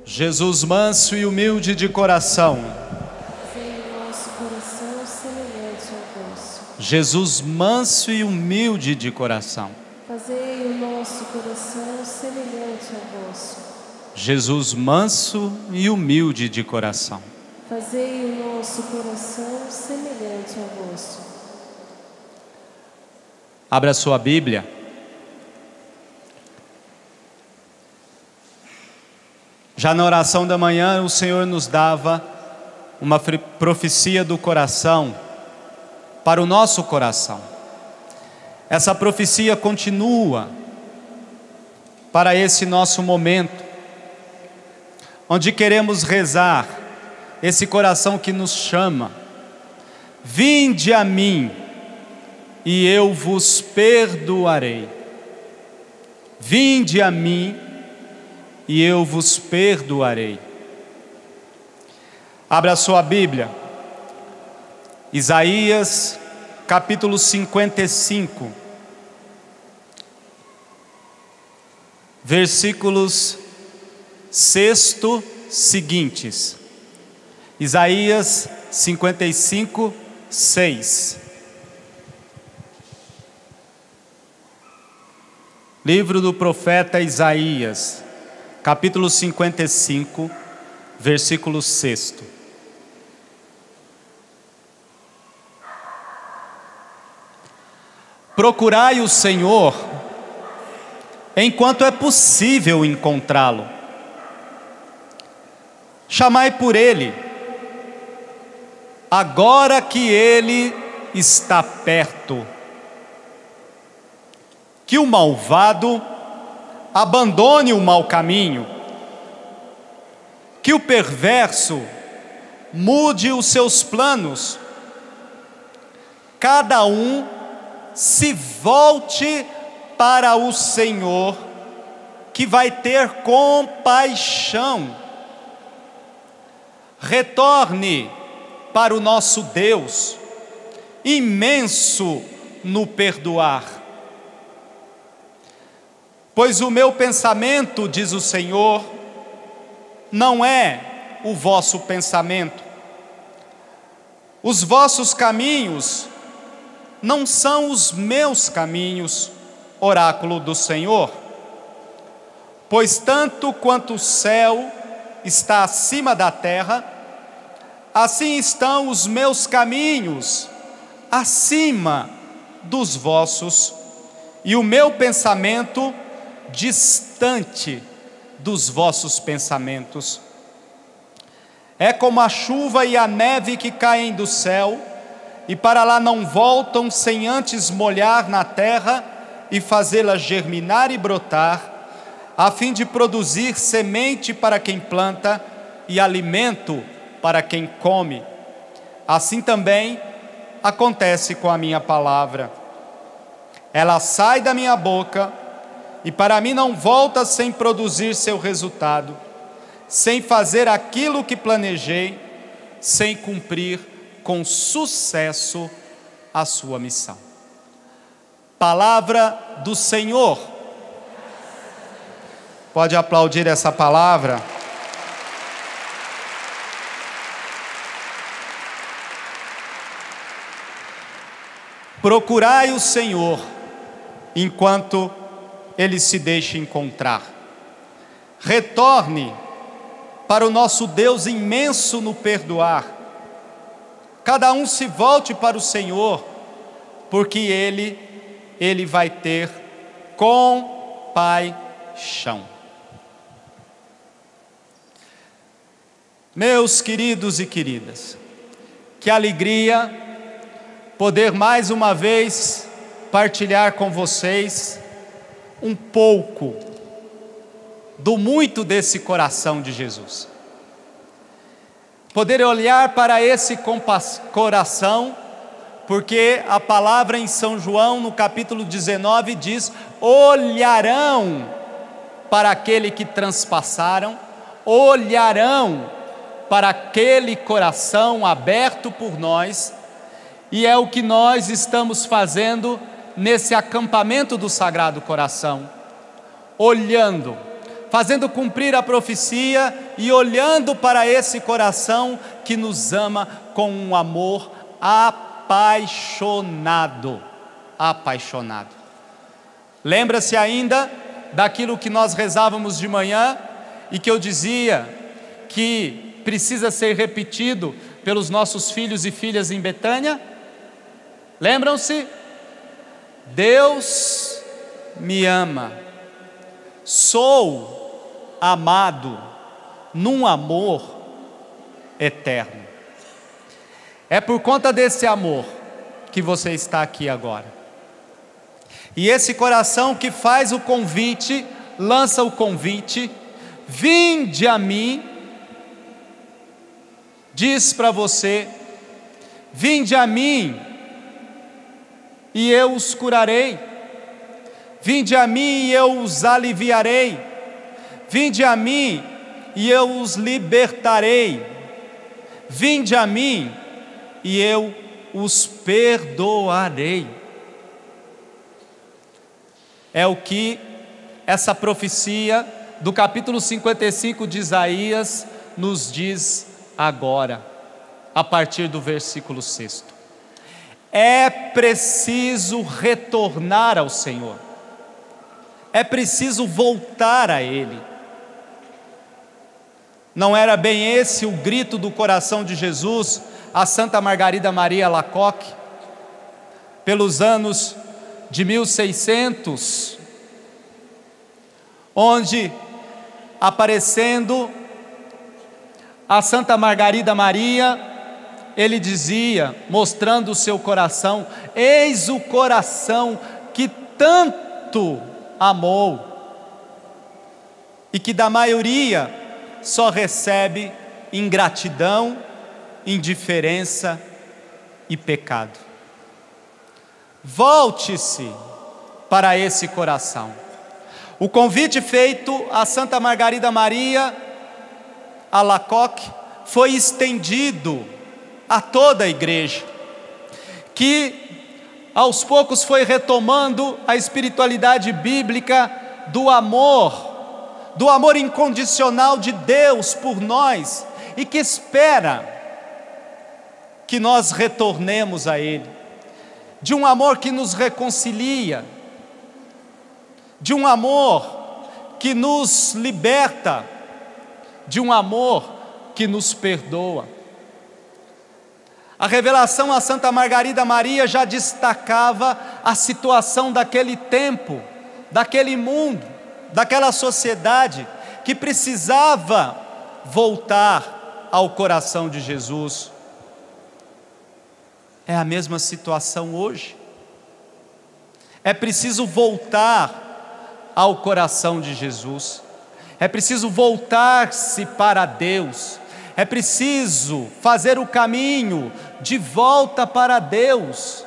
Jesus manso e humilde de coração. Fazei o nosso coração semelhante ao vosso. Jesus manso e humilde de coração. Fazei o nosso coração semelhante ao vosso. Jesus manso e humilde de coração. Fazei o nosso coração semelhante ao vosso. Abra sua Bíblia. Já na oração da manhã, o Senhor nos dava uma profecia do coração para o nosso coração. Essa profecia continua para esse nosso momento, onde queremos rezar esse coração que nos chama: vinde a mim e eu vos perdoarei. Vinde a mim e eu vos perdoarei. Abra sua Bíblia, Isaías capítulo 55, versículos 6 seguintes. Isaías 55, 6. Livro do profeta Isaías, capítulo 55, versículo 6. Procurai o Senhor enquanto é possível encontrá-lo. Chamai por Ele, agora que Ele está perto. Que o malvado abandone o mau caminho, que o perverso mude os seus planos, cada um se volte para o Senhor, que vai ter compaixão. Retorne para o nosso Deus, imenso no perdoar. Pois o meu pensamento, diz o Senhor, não é o vosso pensamento. Os vossos caminhos não são os meus caminhos, oráculo do Senhor. Pois tanto quanto o céu está acima da terra, assim estão os meus caminhos acima dos vossos, e o meu pensamento distante dos vossos pensamentos. É como a chuva e a neve que caem do céu, e para lá não voltam sem antes molhar na terra e fazê-la germinar e brotar, a fim de produzir semente para quem planta e alimento para quem come. Assim também acontece com a minha palavra. Ela sai da minha boca e para mim não volta sem produzir seu resultado, sem fazer aquilo que planejei, sem cumprir com sucesso a sua missão. Palavra do Senhor. Pode aplaudir essa palavra? Procurai o Senhor enquanto Ele se deixa encontrar. Retorne para o nosso Deus imenso no perdoar. Cada um se volte para o Senhor, porque Ele vai ter compaixão. Meus queridos e queridas, que alegria poder mais uma vez partilhar com vocês um pouco do muito desse coração de Jesus. Poder olhar para esse coração, porque a palavra em São João, no capítulo 19, diz: olharão para aquele que transpassaram, olharão para aquele coração aberto por nós, e é o que nós estamos fazendo nesse acampamento do Sagrado Coração, olhando, fazendo cumprir a profecia e olhando para esse coração que nos ama com um amor apaixonado. Apaixonado. Lembra-se ainda daquilo que nós rezávamos de manhã e que eu dizia que precisa ser repetido pelos nossos filhos e filhas em Betânia? Lembram-se? Deus me ama, sou amado num amor eterno. É por conta desse amor que você está aqui agora. E esse coração que faz o convite, lança o convite, vinde a mim, diz para você, vinde a mim e eu os curarei, vinde a mim e eu os aliviarei, vinde a mim e eu os libertarei, vinde a mim e eu os perdoarei. É o que essa profecia do capítulo 55 de Isaías nos diz agora, a partir do versículo 6. É preciso retornar ao Senhor, é preciso voltar a Ele. Não era bem esse o grito do coração de Jesus a Santa Margarida Maria Alacoque, pelos anos de 1600, onde, aparecendo a Santa Margarida Maria, ele dizia, mostrando o seu coração: eis o coração que tanto amou, e que da maioria só recebe ingratidão, indiferença e pecado. Volte-se para esse coração. O convite feito a Santa Margarida Maria Alacoque foi estendido a toda a igreja, que aos poucos foi retomando a espiritualidade bíblica do amor incondicional de Deus por nós, e que espera que nós retornemos a Ele, de um amor que nos reconcilia, de um amor que nos liberta, de um amor que nos perdoa. A revelação a Santa Margarida Maria já destacava a situação daquele tempo, daquele mundo, daquela sociedade que precisava voltar ao coração de Jesus. É a mesma situação hoje. É preciso voltar ao coração de Jesus. É preciso voltar-se para Deus. É preciso fazer o caminho de volta para Deus.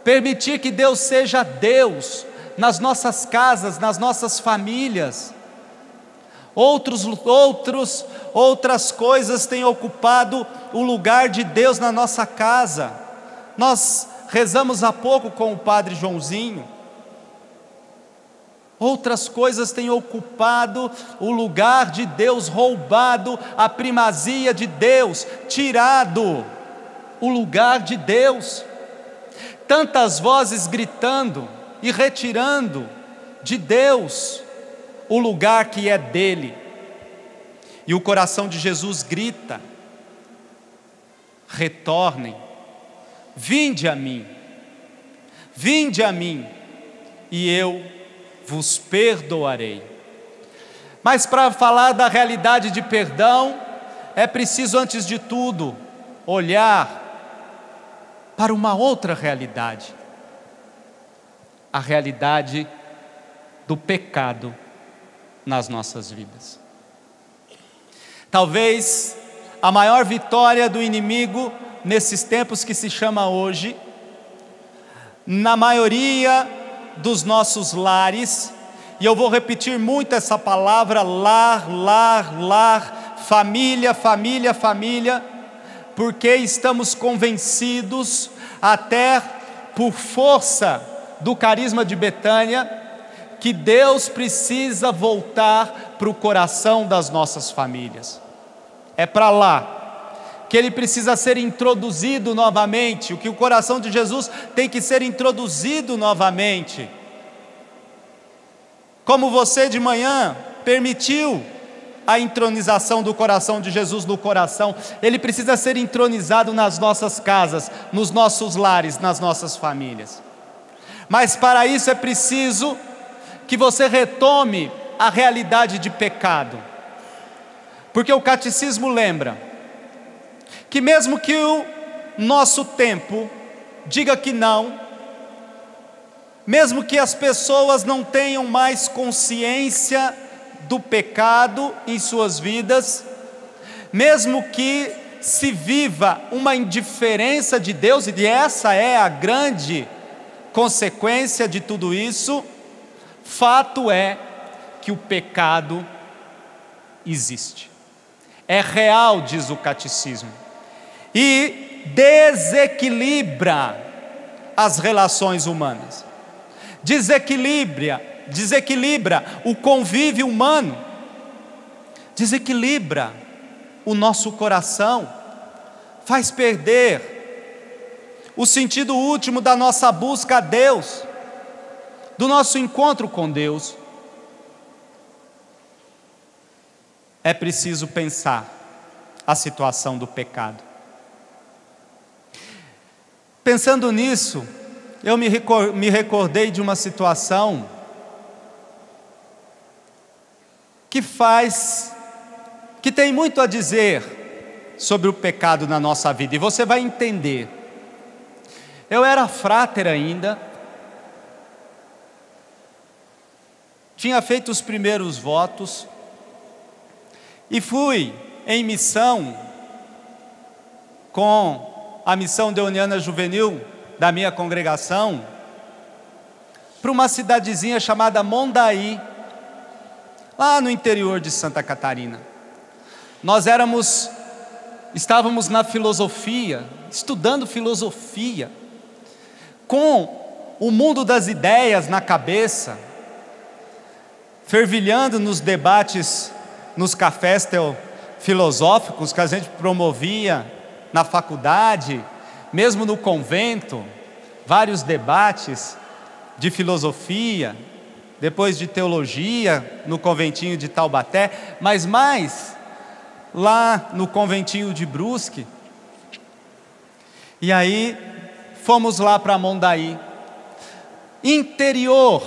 Permitir que Deus seja Deus nas nossas casas, nas nossas famílias. Outras coisas têm ocupado o lugar de Deus na nossa casa. Nós rezamos há pouco com o Padre Joãozinho. Outras coisas têm ocupado o lugar de Deus, roubado a primazia de Deus, tirado o lugar de Deus. Tantas vozes gritando e retirando de Deus o lugar que é dele. E o coração de Jesus grita: retornem, vinde a mim, e eu vos perdoarei. Mas para falar da realidade de perdão, é preciso, antes de tudo, olhar para uma outra realidade, a realidade do pecado nas nossas vidas. Talvez a maior vitória do inimigo nesses tempos que se chama hoje, na maioria dos nossos lares, e eu vou repetir muito essa palavra: lar, lar, lar, família, família, família, porque estamos convencidos, até por força do carisma de Betânia, que Deus precisa voltar para o coração das nossas famílias. É para lá que ele precisa ser introduzido novamente, o que o coração de Jesus tem que ser introduzido novamente. Como você de manhã permitiu a entronização do coração de Jesus no coração, ele precisa ser entronizado nas nossas casas, nos nossos lares, nas nossas famílias. Mas para isso é preciso que você retome a realidade de pecado, porque o catecismo lembra que mesmo que o nosso tempo diga que não, mesmo que as pessoas não tenham mais consciência do pecado em suas vidas, mesmo que se viva uma indiferença de Deus, e essa é a grande consequência de tudo isso, fato é que o pecado existe, é real, diz o catecismo, e desequilibra as relações humanas, desequilibra o convívio humano, desequilibra o nosso coração, faz perder o sentido último da nossa busca a Deus, do nosso encontro com Deus. É preciso pensar a situação do pecado. Pensando nisso, eu me recordei de uma situação que tem muito a dizer sobre o pecado na nossa vida, e você vai entender. Eu era fráter ainda, tinha feito os primeiros votos, e fui em missão com a missão deoniana juvenil da minha congregação, para uma cidadezinha chamada Mondaí, lá no interior de Santa Catarina. Nós estávamos na filosofia, estudando filosofia, com o mundo das ideias na cabeça, fervilhando nos debates, nos cafés filosóficos que a gente promovia na faculdade, mesmo no convento, vários debates de filosofia, depois de teologia no conventinho de Taubaté, mas mais lá no conventinho de Brusque. E aí fomos lá para Mondaí, interior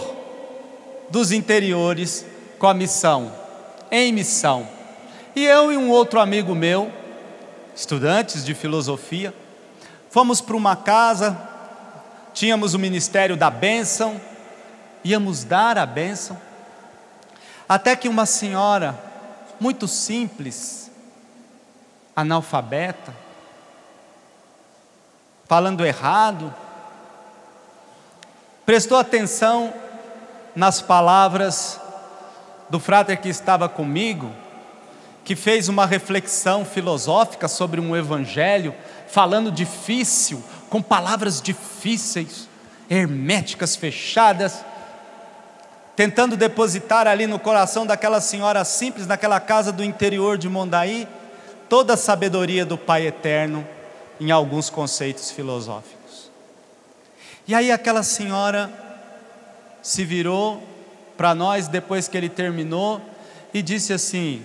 dos interiores, com a missão, em missão. E eu e um outro amigo meu, estudantes de filosofia, fomos para uma casa, tínhamos o ministério da bênção, íamos dar a bênção, até que uma senhora muito simples, analfabeta, falando errado, prestou atenção nas palavras do frater que estava comigo, que fez uma reflexão filosófica sobre um evangelho, falando difícil, com palavras difíceis, herméticas, fechadas, tentando depositar ali no coração daquela senhora simples, naquela casa do interior de Mondaí, toda a sabedoria do Pai Eterno em alguns conceitos filosóficos. E aí aquela senhora se virou para nós depois que ele terminou e disse assim: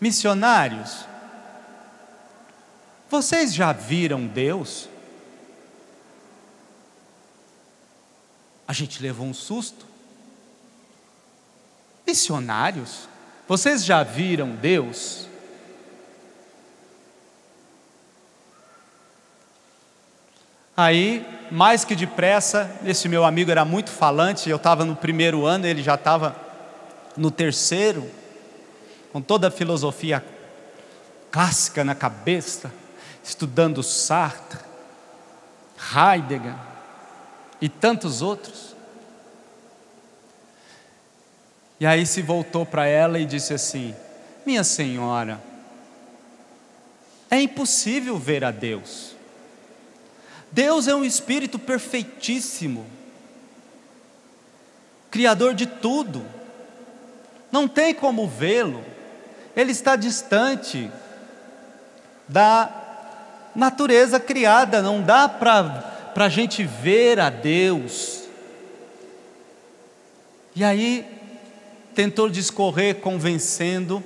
missionários, vocês já viram Deus? A gente levou um susto. Missionários, vocês já viram Deus? Aí, mais que depressa, esse meu amigo era muito falante, eu estava no primeiro ano, ele já estava no terceiro, com toda a filosofia clássica na cabeça, estudando Sartre, Heidegger e tantos outros. E aí se voltou para ela e disse assim: minha senhora, é impossível ver a Deus. Deus é um Espírito perfeitíssimo, Criador de tudo. Não tem como vê-lo. Ele está distante da natureza criada. Não dá para a gente ver a Deus. E aí tentou discorrer convencendo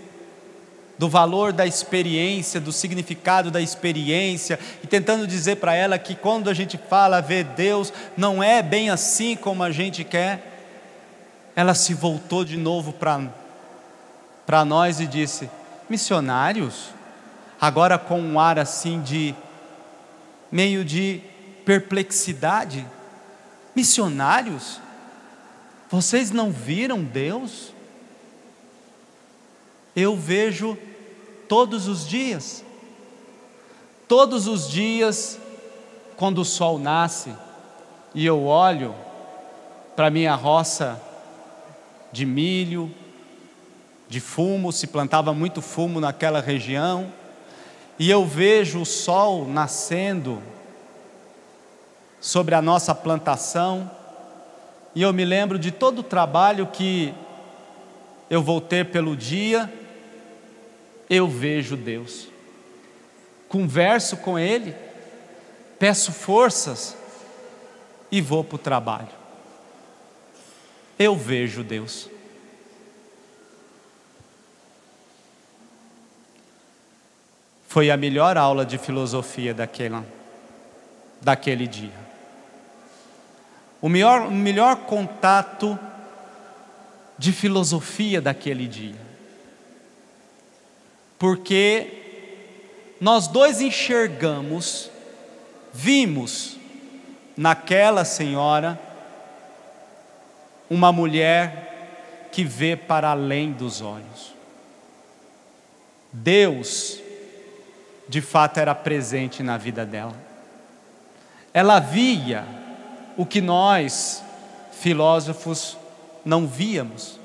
do valor da experiência, do significado da experiência, e tentando dizer para ela que quando a gente fala ver Deus, não é bem assim como a gente quer. Ela se voltou de novo para nós e disse: missionários? Agora com um ar assim de meio de perplexidade. Missionários? Vocês não viram Deus? Eu vejo todos os dias, quando o sol nasce, e eu olho para a minha roça de milho, de fumo, se plantava muito fumo naquela região, e eu vejo o sol nascendo sobre a nossa plantação, e eu me lembro de todo o trabalho que eu vou ter pelo dia. Eu vejo Deus, converso com Ele, peço forças e vou para o trabalho. Eu vejo Deus. Foi a melhor aula de filosofia daquele dia. O melhor contato de filosofia daquele dia. Porque nós dois vimos naquela senhora uma mulher que vê para além dos olhos. Deus, de fato, era presente na vida dela. Ela via o que nós, filósofos, não víamos.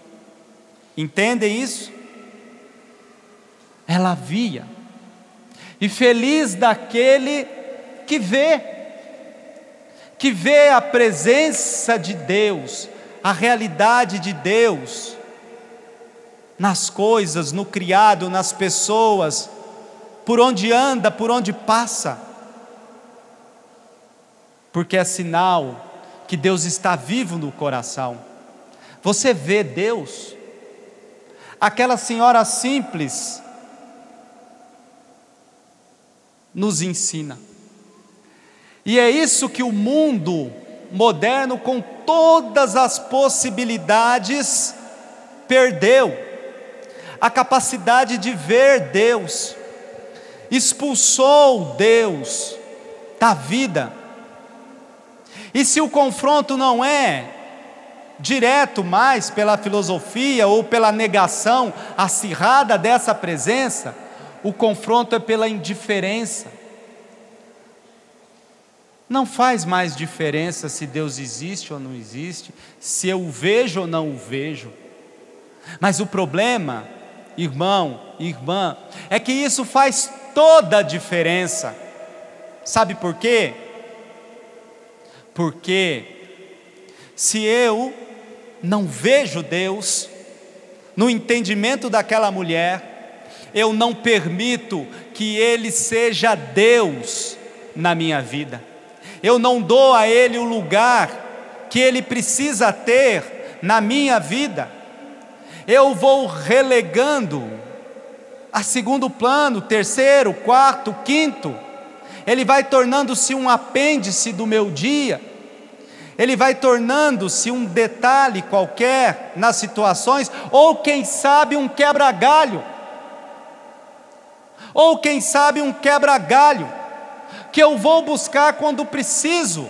Entendem isso? Ela via. E feliz daquele que vê a presença de Deus, a realidade de Deus nas coisas, no criado, nas pessoas, por onde anda, por onde passa, porque é sinal que Deus está vivo no coração. Você vê Deus? Aquela senhora simples nos ensina, e é isso que o mundo moderno, com todas as possibilidades, perdeu: a capacidade de ver Deus, expulsou Deus da vida. E se o confronto não é direto mais pela filosofia ou pela negação acirrada dessa presença, o confronto é pela indiferença. Não faz mais diferença se Deus existe ou não existe, se eu o vejo ou não o vejo. Mas o problema, irmão, irmã, é que isso faz toda a diferença. Sabe por quê? Porque se eu não vejo Deus no entendimento daquela mulher, eu não permito que Ele seja Deus na minha vida. Eu não dou a Ele o lugar que Ele precisa ter na minha vida. Eu vou relegando a segundo plano, terceiro, quarto, quinto. Ele vai tornando-se um apêndice do meu dia. Ele vai tornando-se um detalhe qualquer nas situações, ou quem sabe um quebra-galho. Ou quem sabe um quebra-galho, que eu vou buscar quando preciso,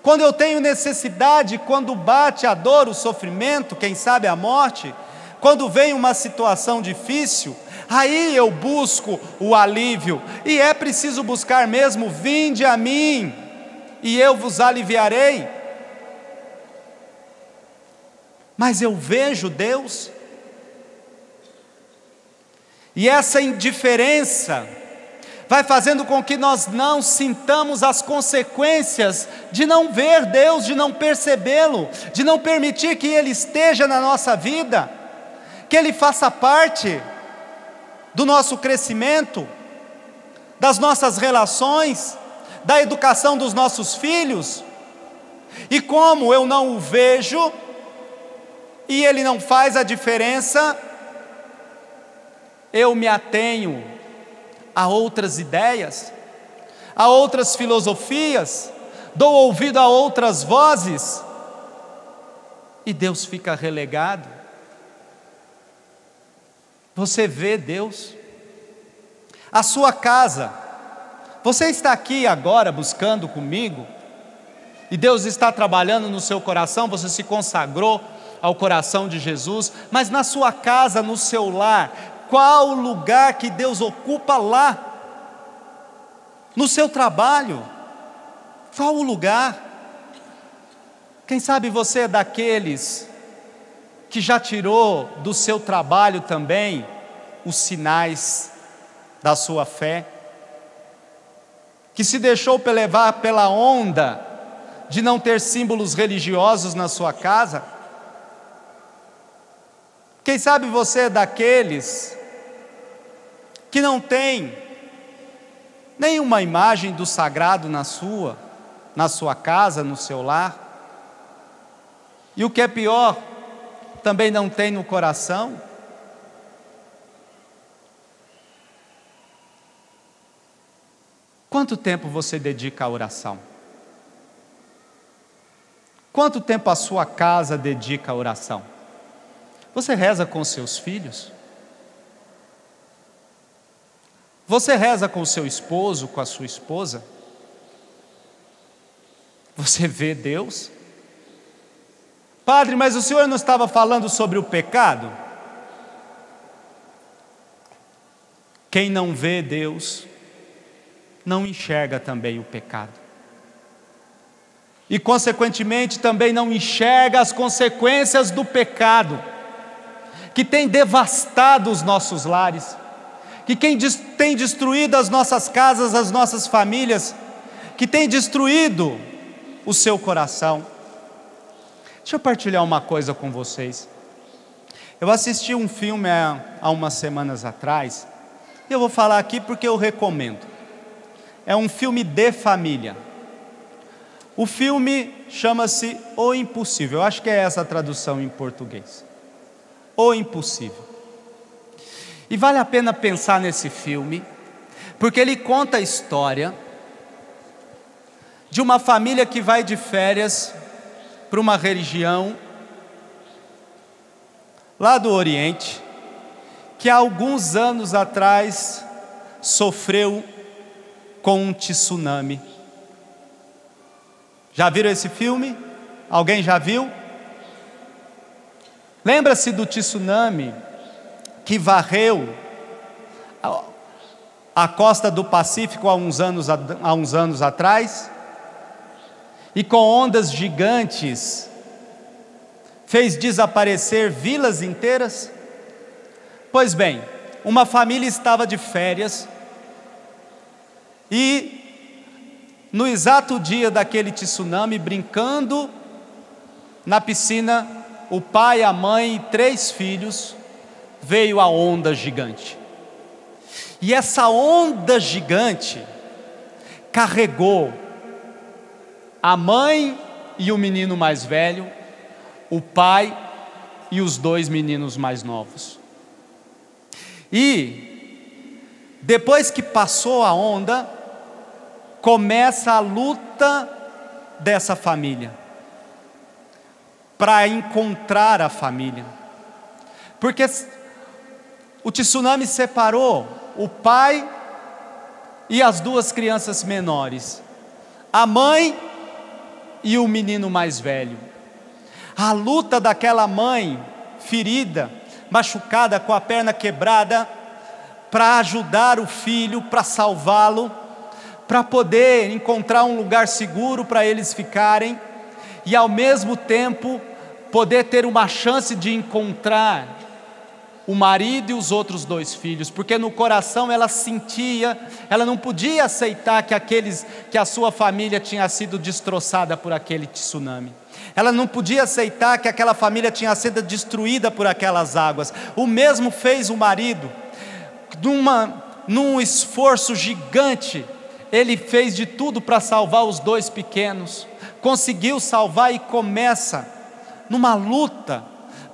quando eu tenho necessidade, quando bate a dor, o sofrimento, quem sabe a morte, quando vem uma situação difícil, aí eu busco o alívio, e é preciso buscar mesmo: vinde a mim, e eu vos aliviarei. Mas eu vejo Deus, e essa indiferença vai fazendo com que nós não sintamos as consequências de não ver Deus, de não percebê-lo, de não permitir que Ele esteja na nossa vida, que Ele faça parte do nosso crescimento, das nossas relações, da educação dos nossos filhos. E como eu não o vejo, e Ele não faz a diferença, eu me atenho a outras ideias, a outras filosofias, dou ouvido a outras vozes, e Deus fica relegado. Você vê Deus? A sua casa, você está aqui agora buscando comigo, e Deus está trabalhando no seu coração, você se consagrou ao coração de Jesus, mas na sua casa, no seu lar, qual o lugar que Deus ocupa lá? No seu trabalho, qual o lugar? Quem sabe você é daqueles que já tirou do seu trabalho também os sinais da sua fé, que se deixou levar pela onda de não ter símbolos religiosos na sua casa? Quem sabe você é daqueles que não tem nenhuma imagem do sagrado na sua casa, no seu lar? E o que é pior, também não tem no coração? Quanto tempo você dedica à oração? Quanto tempo a sua casa dedica à oração? Você reza com seus filhos? Você reza com o seu esposo, com a sua esposa? Você vê Deus? Padre, mas o senhor não estava falando sobre o pecado? Quem não vê Deus, não enxerga também o pecado. E consequentemente também não enxerga as consequências do pecado, que tem devastado os nossos lares, que tem destruído as nossas casas, as nossas famílias, que tem destruído o seu coração. Deixa eu partilhar uma coisa com vocês. Eu assisti um filme há umas semanas atrás, e eu vou falar aqui porque eu recomendo. É um filme de família. O filme chama-se O Impossível, eu acho que é essa a tradução em português. O Impossível. E vale a pena pensar nesse filme, porque ele conta a história de uma família que vai de férias para uma região lá do Oriente, que há alguns anos atrás sofreu com um tsunami. Já viram esse filme? Alguém já viu? Lembra-se do tsunami que varreu a costa do Pacífico há uns anos atrás? E com ondas gigantes fez desaparecer vilas inteiras? Pois bem, uma família estava de férias e no exato dia daquele tsunami, brincando na piscina, o pai, a mãe e 3 filhos, veio a onda gigante. E essa onda gigante carregou a mãe e o menino mais velho, o pai e os 2 meninos mais novos. E depois que passou a onda, começa a luta dessa família para encontrar a família, porque o tsunami separou o pai e as 2 crianças menores, a mãe e o menino mais velho. A luta daquela mãe ferida, machucada, com a perna quebrada, para ajudar o filho, para salvá-lo, para poder encontrar um lugar seguro para eles ficarem, e ao mesmo tempo poder ter uma chance de encontrar o marido e os outros 2 filhos, porque no coração ela sentia, ela não podia aceitar que a sua família tinha sido destroçada por aquele tsunami. Ela não podia aceitar que aquela família tinha sido destruída por aquelas águas. O mesmo fez o marido, num esforço gigante, ele fez de tudo para salvar os 2 pequenos, conseguiu salvar e começa numa luta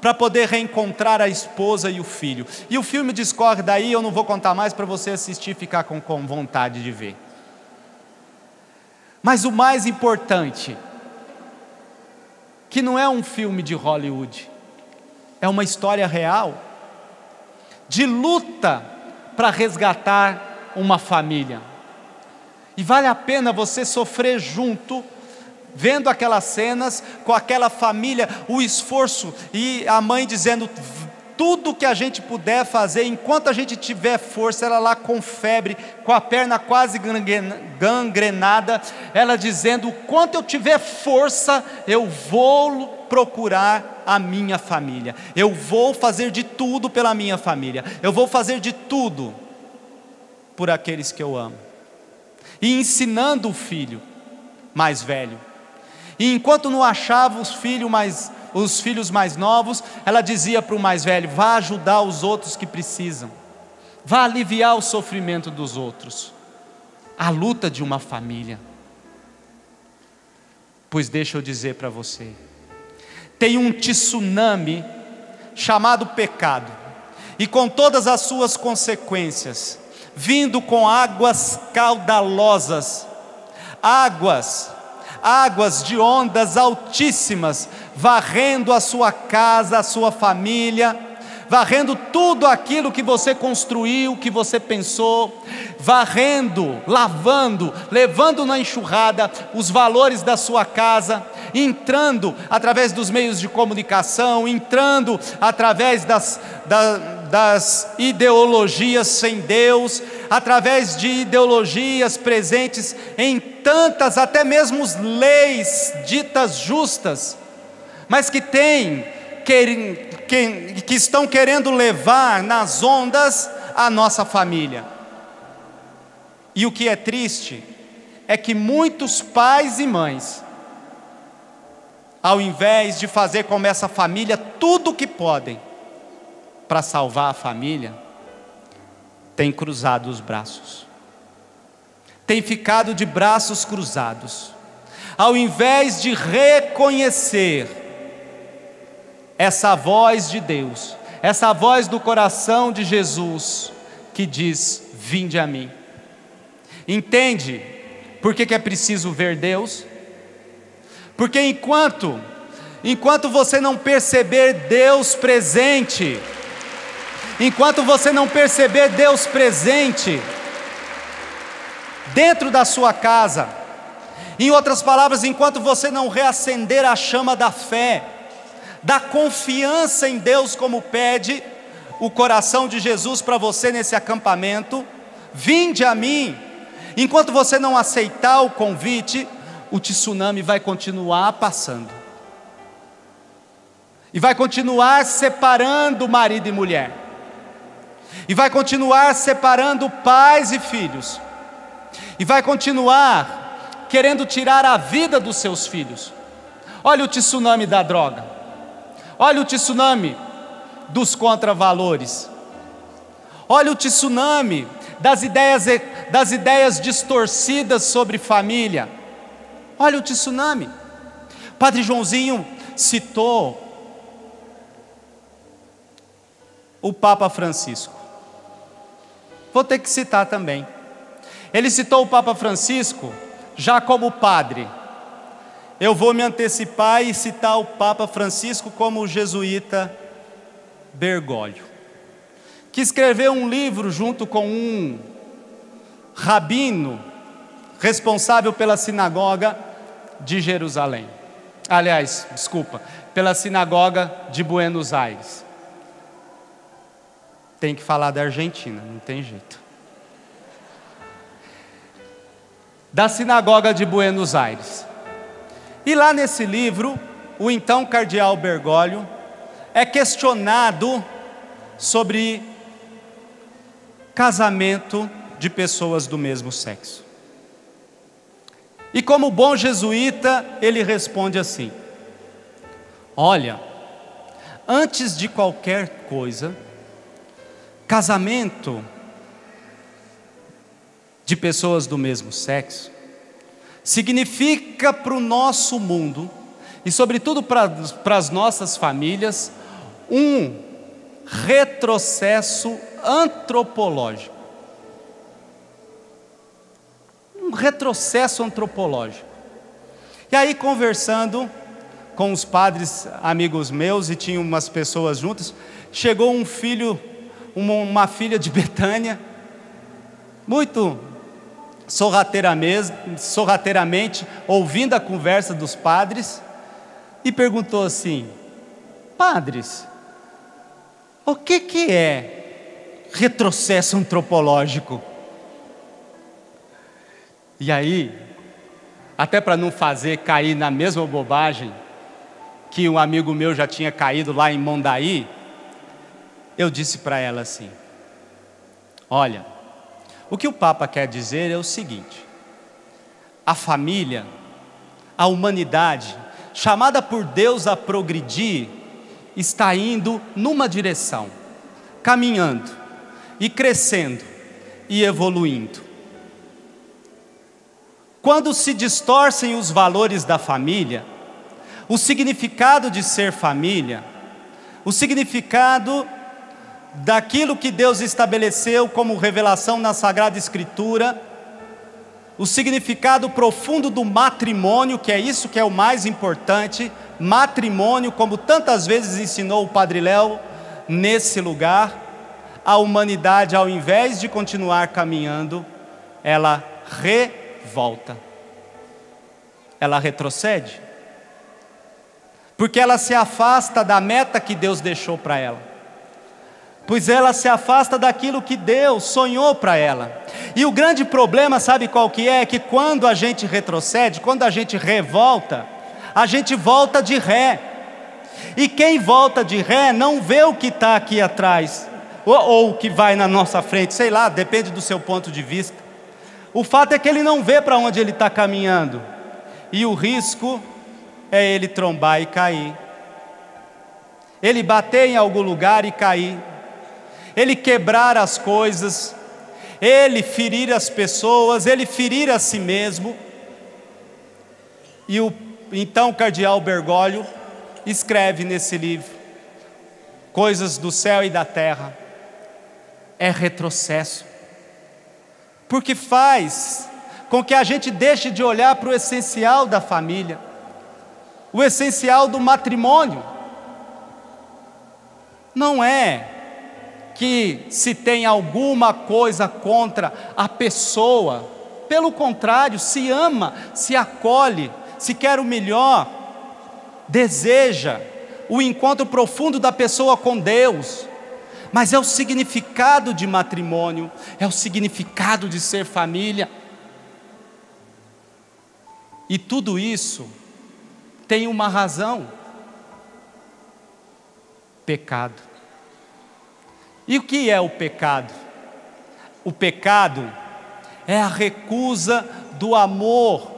para poder reencontrar a esposa e o filho. E o filme discorre daí, eu não vou contar mais para você assistir e ficar com vontade de ver. Mas o mais importante, que não é um filme de Hollywood, é uma história real, de luta para resgatar uma família. E vale a pena você sofrer junto, vendo aquelas cenas, com aquela família, o esforço, e a mãe dizendo, tudo que a gente puder fazer, enquanto a gente tiver força, ela lá com febre, com a perna quase gangrenada, ela dizendo, quanto eu tiver força, eu vou procurar a minha família, eu vou fazer de tudo pela minha família, eu vou fazer de tudo por aqueles que eu amo, e ensinando o filho mais velho, e enquanto não achava os filhos mais novos, ela dizia para o mais velho, vá ajudar os outros que precisam, vá aliviar o sofrimento dos outros, a luta de uma família. Pois deixa eu dizer para você, tem um tsunami chamado pecado, e com todas as suas consequências, vindo com águas caudalosas, águas de ondas altíssimas, varrendo a sua casa, a sua família, varrendo tudo aquilo que você construiu, que você pensou, varrendo, lavando, levando na enxurrada os valores da sua casa, entrando através dos meios de comunicação, entrando através das ideologias sem Deus, através de ideologias presentes em tantas, até mesmo leis ditas justas, mas que estão querendo levar nas ondas a nossa família. E o que é triste é que muitos pais e mães, ao invés de fazer como essa família tudo o que podem para salvar a família, têm cruzado os braços, têm ficado de braços cruzados, ao invés de reconhecer essa voz de Deus, essa voz do coração de Jesus, que diz, vinde a mim. Entende por que é preciso ver Deus? Porque enquanto você não perceber Deus presente, enquanto você não perceber Deus presente dentro da sua casa, em outras palavras, enquanto você não reacender a chama da fé, da confiança em Deus, como pede o coração de Jesus para você nesse acampamento, vinde a mim, enquanto você não aceitar o convite, o tsunami vai continuar passando, e vai continuar separando marido e mulher, e vai continuar separando pais e filhos, e vai continuar querendo tirar a vida dos seus filhos. Olha o tsunami da droga, olha o tsunami dos contravalores, olha o tsunami das ideias distorcidas sobre família, olha o tsunami. Padre Joãozinho citou o Papa Francisco, vou ter que citar também. Ele citou o Papa Francisco já como padre. Eu vou me antecipar e citar o Papa Francisco como o jesuíta Bergoglio, que escreveu um livro junto com um rabino responsável pela sinagoga de Jerusalém. Aliás, desculpa, pela sinagoga de Buenos Aires. Tem que falar da Argentina, não tem jeito. Da sinagoga de Buenos Aires. E lá nesse livro, o então cardeal Bergoglio é questionado sobre casamento de pessoas do mesmo sexo. E como bom jesuíta, ele responde assim: olha, antes de qualquer coisa, casamento de pessoas do mesmo sexo significa para o nosso mundo, e sobretudo para as nossas famílias, um retrocesso antropológico. Um retrocesso antropológico. E aí, conversando com os padres amigos meus, e tinha umas pessoas juntas, chegou um filho, uma filha de Betânia, muito sorrateiramente, ouvindo a conversa dos padres, e perguntou assim: padres, o que é retrocesso antropológico? E aí, até para não fazer cair na mesma bobagem que um amigo meu já tinha caído lá em Mondaí, eu disse para ela assim: olha, o que o Papa quer dizer é o seguinte: a família, a humanidade, chamada por Deus a progredir, está indo numa direção, caminhando e crescendo e evoluindo. Quando se distorcem os valores da família, o significado de ser família, o significado daquilo que Deus estabeleceu como revelação na Sagrada Escritura, o significado profundo do matrimônio, que é isso que é o mais importante, matrimônio, como tantas vezes ensinou o Padre Léo nesse lugar, a humanidade, ao invés de continuar caminhando, ela revolta, ela retrocede, porque ela se afasta da meta que Deus deixou para ela, pois ela se afasta daquilo que Deus sonhou para ela. E o grande problema, sabe qual que é? Que quando a gente retrocede, quando a gente revolta, a gente volta de ré, e quem volta de ré não vê o que está aqui atrás, ou o que vai na nossa frente, sei lá, depende do seu ponto de vista. O fato é que ele não vê para onde ele está caminhando, e o risco é ele trombar e cair, ele bater em algum lugar e cair, ele quebrar as coisas, ele ferir as pessoas, ele ferir a si mesmo. E então o cardeal Bergoglio escreve nesse livro, Coisas do Céu e da Terra, é retrocesso, porque faz com que a gente deixe de olhar para o essencial da família, o essencial do matrimônio. Não é que se tem alguma coisa contra a pessoa, pelo contrário, se ama, se acolhe, se quer o melhor, deseja o encontro profundo da pessoa com Deus, mas é o significado de matrimônio, é o significado de ser família. E tudo isso tem uma razão: pecado. E o que é o pecado? O pecado é a recusa do amor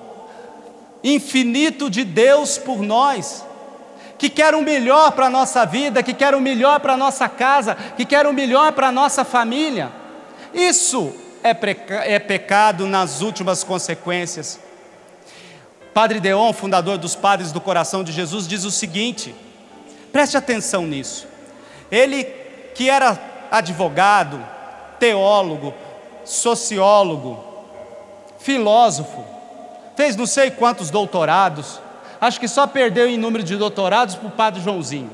infinito de Deus por nós, que quer o melhor para a nossa vida, que quer o melhor para a nossa casa, que quer o melhor para a nossa família. Isso é pecado nas últimas consequências. Padre Deon, fundador dos Padres do Coração de Jesus, diz o seguinte, preste atenção nisso. Ele, que era advogado, teólogo, sociólogo, filósofo, fez não sei quantos doutorados, acho que só perdeu em número de doutorados para o Padre Joãozinho,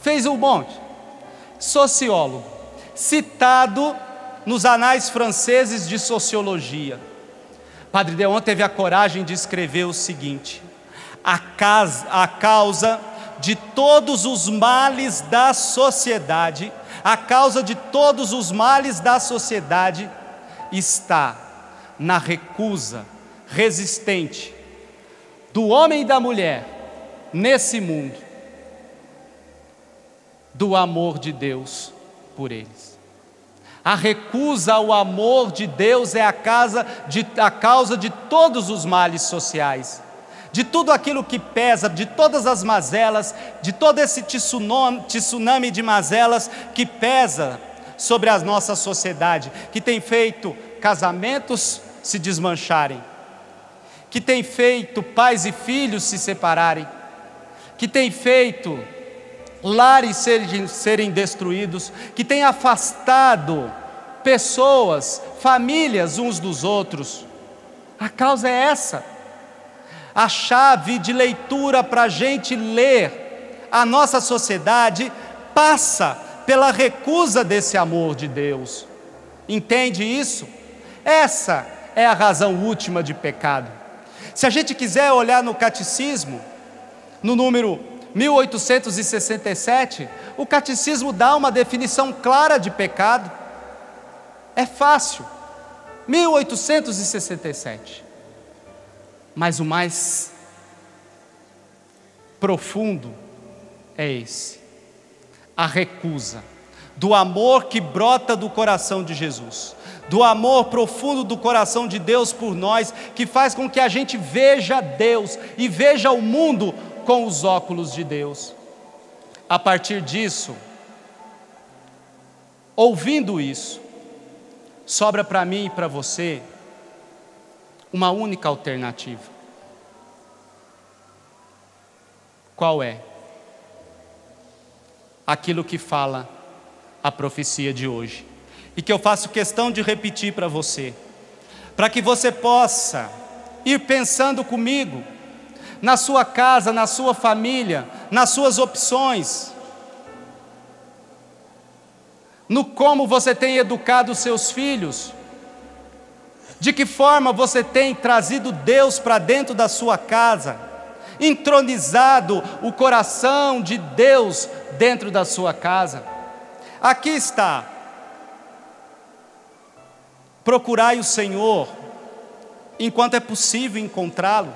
fez um monte, sociólogo, citado nos anais franceses de sociologia. Padre Deon teve a coragem de escrever o seguinte: a causa de todos os males da sociedade, a causa de todos os males da sociedade está na recusa resistente do homem e da mulher nesse mundo do amor de Deus por eles. A recusa ao amor de Deus é a causa de todos os males sociais, de tudo aquilo que pesa, de todas as mazelas, de todo esse tsunami de mazelas que pesa sobre a nossa sociedade, que tem feito casamentos se desmancharem, que tem feito pais e filhos se separarem, que tem feito lares serem destruídos, que tem afastado pessoas, famílias uns dos outros. A causa é essa. A chave de leitura para a gente ler a nossa sociedade passa pela recusa desse amor de Deus. Entende isso? Essa é a razão última de pecado. Se a gente quiser olhar no catecismo, no número 1867, o catecismo dá uma definição clara de pecado. É fácil, 1867. Mas o mais profundo é esse: a recusa do amor que brota do coração de Jesus, do amor profundo do coração de Deus por nós, que faz com que a gente veja Deus e veja o mundo com os óculos de Deus. A partir disso, ouvindo isso, sobra para mim e para você uma única alternativa. Qual é? Aquilo que fala a profecia de hoje, e que eu faço questão de repetir para você, para que você possa ir pensando comigo, na sua casa, na sua família, nas suas opções, no como você tem educado os seus filhos, de que forma você tem trazido Deus para dentro da sua casa, entronizado o coração de Deus dentro da sua casa. Aqui está: procurai o Senhor enquanto é possível encontrá-lo.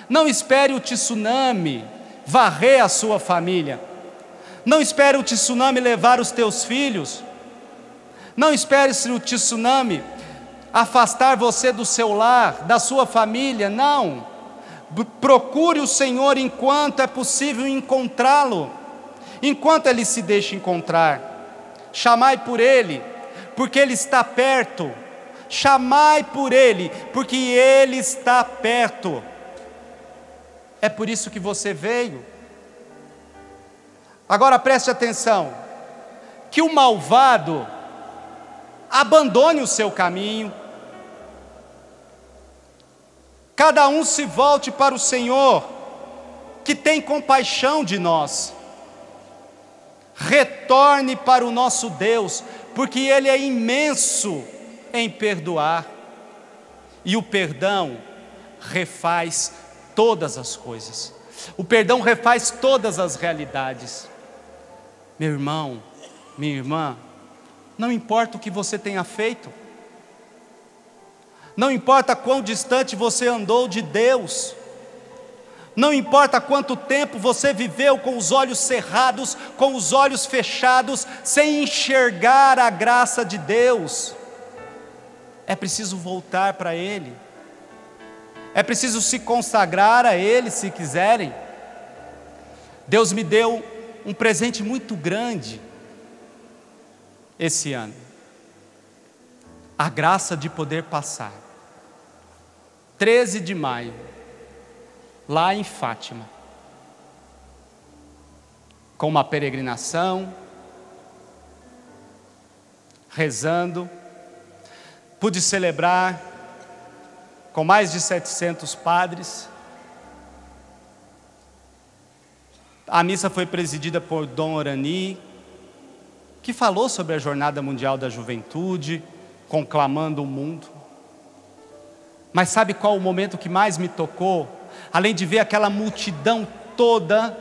Não espere o tsunami varrer a sua família. Não espere o tsunami levar os teus filhos. Não espere o tsunami afastar você do seu lar, da sua família. Não. Procure o Senhor enquanto é possível encontrá-lo, enquanto Ele se deixa encontrar. Chamai por Ele, porque Ele está perto. Chamai por Ele, porque Ele está perto. É por isso que você veio. Agora preste atenção: que o malvado abandone o seu caminho, cada um se volte para o Senhor, que tem compaixão de nós. Retorne para o nosso Deus, porque Ele é imenso em perdoar, e o perdão refaz todas as coisas. O perdão refaz todas as realidades. Meu irmão, minha irmã, não importa o que você tenha feito, não importa quão distante você andou de Deus, não importa quanto tempo você viveu com os olhos cerrados, com os olhos fechados, sem enxergar a graça de Deus, é preciso voltar para Ele, é preciso se consagrar a Ele se quiserem. Deus me deu um presente muito grande esse ano: a graça de poder passar 13 de maio, lá em Fátima, com uma peregrinação, rezando. Pude celebrar com mais de 700 padres. A missa foi presidida por Dom Orani, que falou sobre a Jornada Mundial da Juventude, conclamando o mundo. Mas sabe qual o momento que mais me tocou? Além de ver aquela multidão toda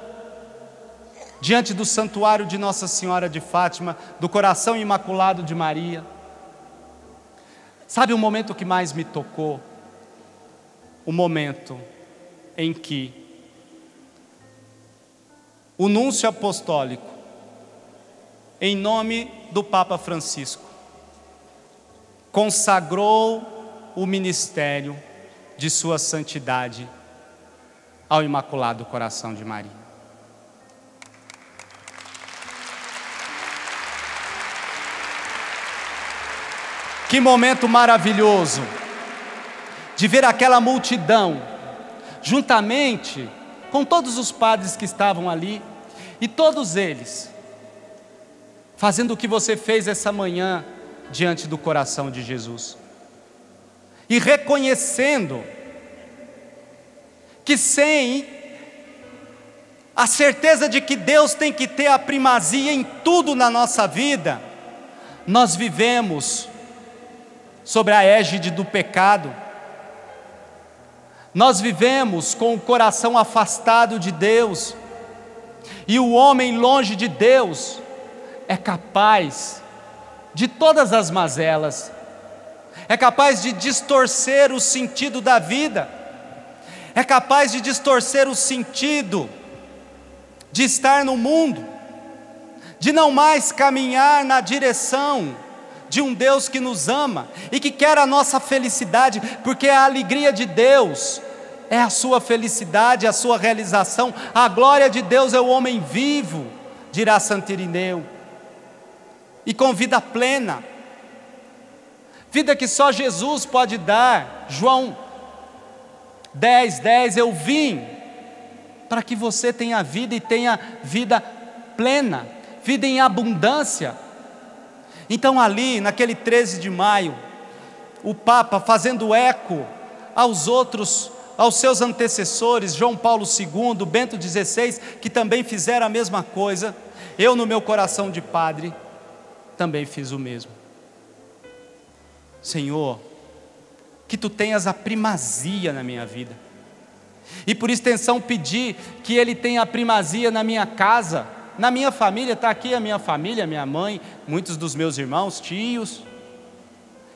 diante do santuário de Nossa Senhora de Fátima, do Coração Imaculado de Maria. Sabe o momento que mais me tocou? O momento em que o núncio apostólico em nome do Papa Francisco, consagrou o ministério de Sua Santidade ao Imaculado Coração de Maria. Que momento maravilhoso de ver aquela multidão, juntamente com todos os padres que estavam ali, e todos eles fazendo o que você fez essa manhã diante do coração de Jesus, e reconhecendo que sem a certeza de que Deus tem que ter a primazia em tudo na nossa vida, nós vivemos sobre a égide do pecado, nós vivemos com o coração afastado de Deus, e o homem longe de Deus é capaz de todas as mazelas, é capaz de distorcer o sentido da vida, é capaz de distorcer o sentido de estar no mundo, de não mais caminhar na direção de um Deus que nos ama e que quer a nossa felicidade, porque a alegria de Deus é a sua felicidade, a sua realização. A glória de Deus é o homem vivo, dirá Santo Irineu, e com vida plena, vida que só Jesus pode dar. João 10:10, eu vim para que você tenha vida e tenha vida plena, vida em abundância. Então ali, naquele 13 de maio, o Papa fazendo eco aos seus antecessores, João Paulo II, Bento XVI, que também fizeram a mesma coisa, eu no meu coração de padre, também fiz o mesmo. Senhor, que Tu tenhas a primazia na minha vida, e por extensão pedir que Ele tenha a primazia na minha casa, na minha família. Está aqui a minha família, minha mãe, muitos dos meus irmãos, tios,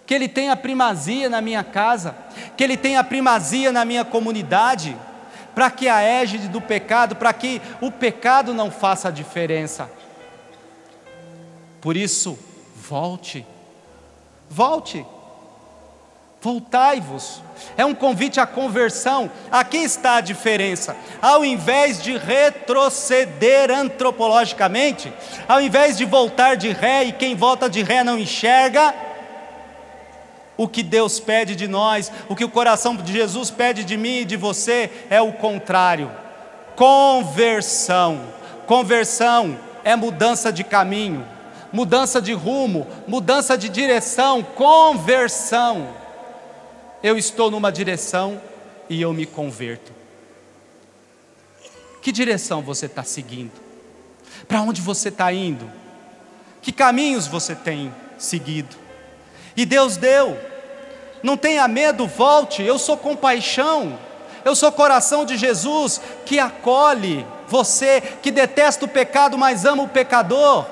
que Ele tenha a primazia na minha casa, que Ele tenha a primazia na minha comunidade, para que a égide do pecado, para que o pecado não faça a diferença. Por isso, voltai-vos, é um convite à conversão. Aqui está a diferença. Ao invés de retroceder antropologicamente, ao invés de voltar de ré, e quem volta de ré não enxerga, o que Deus pede de nós, o que o coração de Jesus pede de mim e de você, é o contrário: conversão. Conversão é mudança de caminho, mudança de rumo, mudança de direção. Conversão: eu estou numa direção e eu me converto. Que direção você está seguindo? Para onde você está indo? Que caminhos você tem seguido? E Deus deu, não tenha medo, volte. Eu sou compaixão, eu sou coração de Jesus, que acolhe você, que detesta o pecado, mas ama o pecador.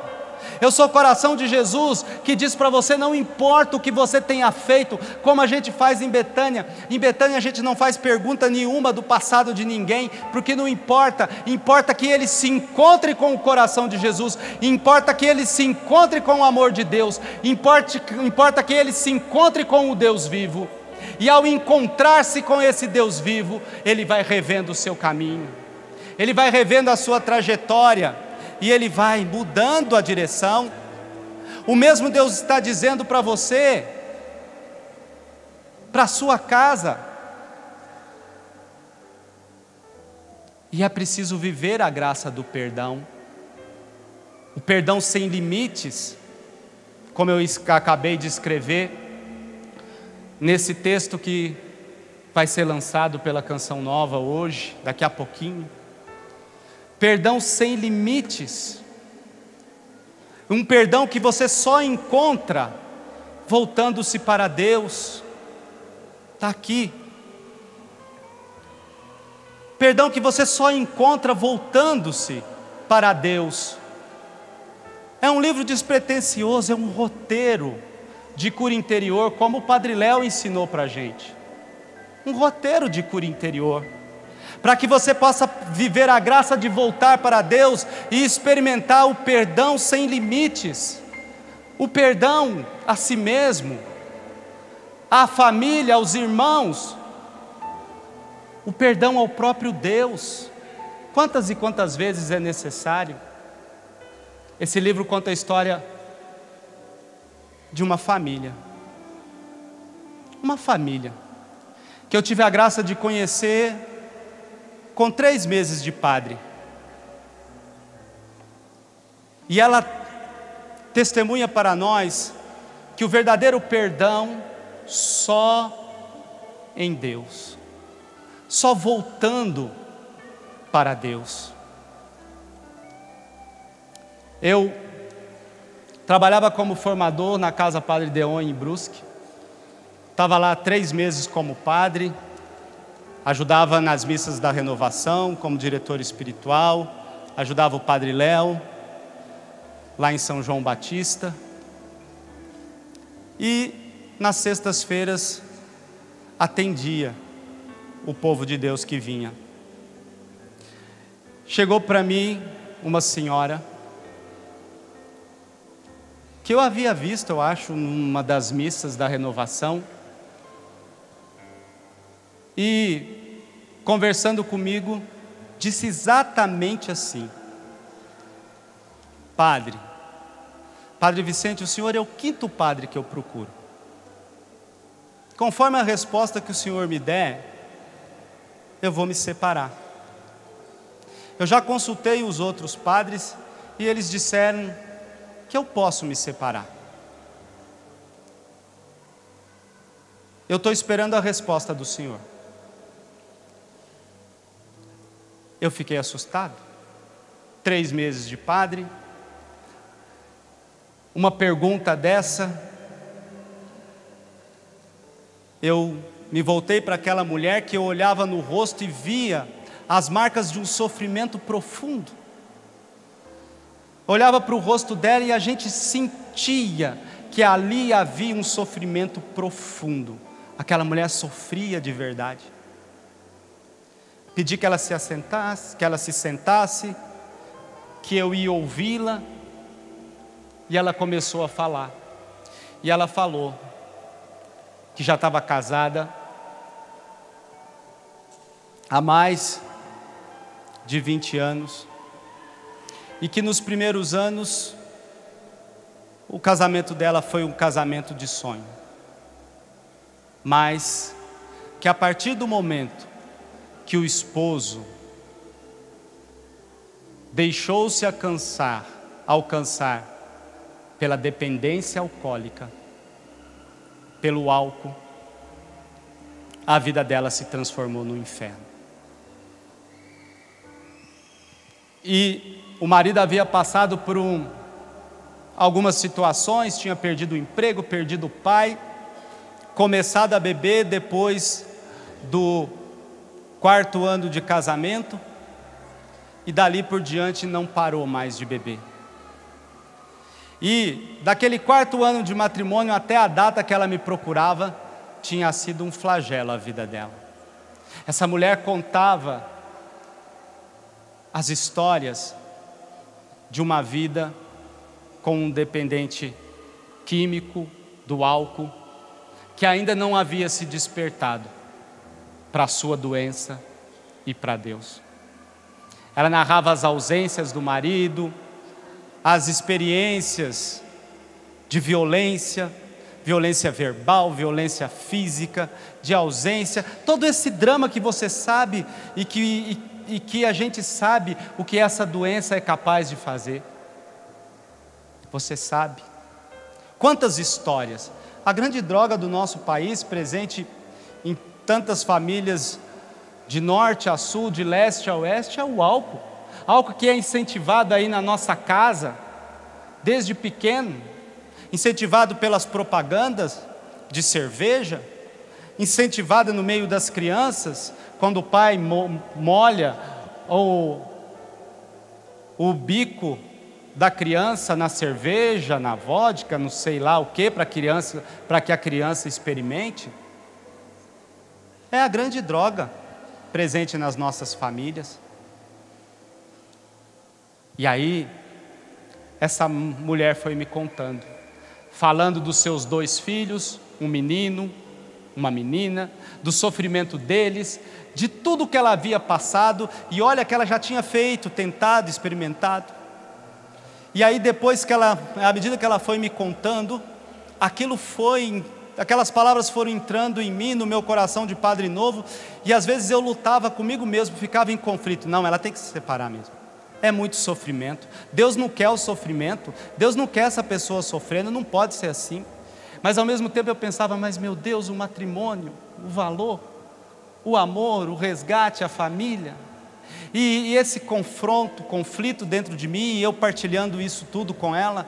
Eu sou o coração de Jesus, que diz para você: não importa o que você tenha feito, como a gente faz em Betânia. Em Betânia a gente não faz pergunta nenhuma do passado de ninguém, porque não importa. Importa que ele se encontre com o coração de Jesus, importa que ele se encontre com o amor de Deus, importa que ele se encontre com o Deus vivo. E ao encontrar-se com esse Deus vivo, ele vai revendo o seu caminho, ele vai revendo a sua trajetória, e ele vai mudando a direção. O mesmo Deus está dizendo para você, para a sua casa. E é preciso viver a graça do perdão, o perdão sem limites, como eu acabei de escrever nesse texto que vai ser lançado pela Canção Nova hoje, daqui a pouquinho. Perdão sem limites, um perdão que você só encontra voltando-se para Deus. Está aqui. Perdão que você só encontra voltando-se para Deus. É um livro despretensioso, é um roteiro de cura interior, como o Padre Léo ensinou para a gente. Um roteiro de cura interior, para que você possa viver a graça de voltar para Deus e experimentar o perdão sem limites, o perdão a si mesmo, à família, aos irmãos, o perdão ao próprio Deus. Quantas e quantas vezes é necessário? Esse livro conta a história de uma família que eu tive a graça de conhecer com 3 meses de padre. E ela testemunha para nós que o verdadeiro perdão só em Deus, só voltando para Deus. Eu trabalhava como formador na Casa Padre Deon em Brusque. Estava lá 3 meses como padre, ajudava nas missas da renovação como diretor espiritual, ajudava o Padre Léo lá em São João Batista, e nas sextas-feiras atendia o povo de Deus que vinha. Chegou para mim uma senhora que eu havia visto, eu acho, numa das missas da renovação, e conversando comigo, disse exatamente assim: Padre Vicente, o senhor é o 5º padre que eu procuro. Conforme a resposta que o senhor me der, eu vou me separar. Eu já consultei os outros padres e eles disseram que eu posso me separar. Eu estou esperando a resposta do senhor. Eu fiquei assustado. 3 meses de padre, uma pergunta dessa, eu me voltei para aquela mulher que eu olhava no rosto e via as marcas de um sofrimento profundo. Olhava para o rosto dela e a gente sentia que ali havia um sofrimento profundo. Aquela mulher sofria de verdade. Pedi que ela se assentasse, que ela se sentasse, que eu ia ouvi-la, e ela começou a falar. E ela falou que já estava casada há mais de 20 anos, e que nos primeiros anos o casamento dela foi um casamento de sonho, mas que a partir do momento que o esposo deixou-se alcançar pela dependência alcoólica, pelo álcool, a vida dela se transformou no inferno. E o marido havia passado por algumas situações, tinha perdido o emprego, perdido o pai, começado a beber depois do 4º ano de casamento, e dali por diante não parou mais de beber. E daquele 4º ano de matrimônio até a data que ela me procurava, tinha sido um flagelo a vida dela. Essa mulher contava as histórias de uma vida com um dependente químico do álcool, que ainda não havia se despertado para a sua doença e para Deus. Ela narrava as ausências do marido, as experiências de violência verbal, violência física, de ausência, todo esse drama que você sabe e que a gente sabe o que essa doença é capaz de fazer. Você sabe quantas histórias. A grande droga do nosso país, presente em tantas famílias de norte a sul, de leste a oeste, é o álcool. Álcool que é incentivado aí na nossa casa, desde pequeno, incentivado pelas propagandas de cerveja, incentivado no meio das crianças, quando o pai molha o bico da criança na cerveja, na vodka, não sei lá o que, para que a criança experimente. É a grande droga presente nas nossas famílias. E aí, essa mulher foi me contando, falando dos seus 2 filhos, um menino, uma menina, do sofrimento deles, de tudo que ela havia passado, e olha que ela já tinha feito, tentado, experimentado. E aí depois que ela, à medida que ela foi me contando, aquelas palavras foram entrando em mim, no meu coração de padre novo, e às vezes eu lutava comigo mesmo, ficava em conflito. Não, ela tem que se separar mesmo. É muito sofrimento. Deus não quer o sofrimento, Deus não quer essa pessoa sofrendo, não pode ser assim. Mas ao mesmo tempo eu pensava, mas meu Deus, o matrimônio, o valor, o amor, o resgate, a família, e esse conflito dentro de mim, e eu partilhando isso tudo com ela,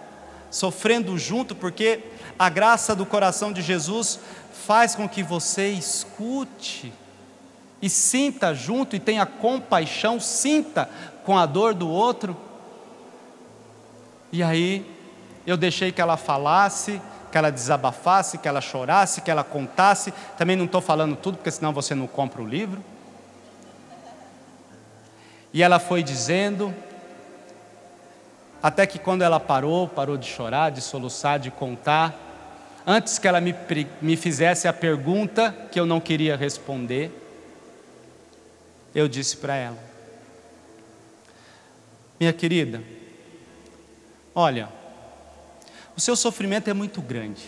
sofrendo junto, porque a graça do coração de Jesus faz com que você escute e sinta junto, e tenha compaixão, sinta com a dor do outro. E aí eu deixei que ela falasse, que ela desabafasse, que ela chorasse, que ela contasse. Também não estou falando tudo, porque senão você não compra o livro. E ela foi dizendo, até que quando ela parou de chorar, de soluçar, de contar, antes que ela me fizesse a pergunta que eu não queria responder, eu disse para ela: minha querida, olha, o seu sofrimento é muito grande,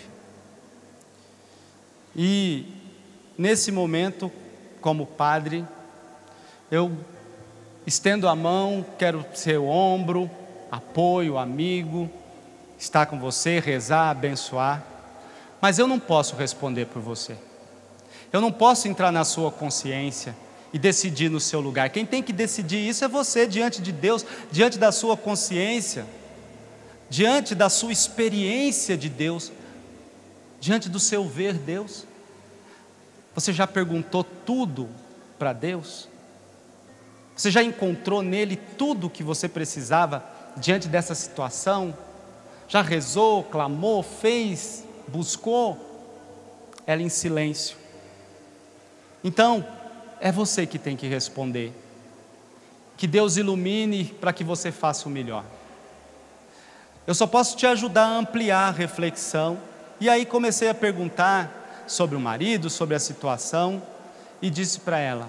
e nesse momento, como padre, eu estendo a mão, quero ser o ombro, apoio, amigo, estar com você, rezar, abençoar, mas eu não posso responder por você, eu não posso entrar na sua consciência e decidir no seu lugar. Quem tem que decidir isso é você, diante de Deus, diante da sua consciência, diante da sua experiência de Deus, diante do seu ver Deus. Você já perguntou tudo para Deus? Você já encontrou nele tudo o que você precisava diante dessa situação? Já rezou, clamou, fez, buscou? Ela em silêncio. Então, é você que tem que responder. Que Deus ilumine para que você faça o melhor. Eu só posso te ajudar a ampliar a reflexão. E aí comecei a perguntar sobre o marido, sobre a situação, e disse para ela: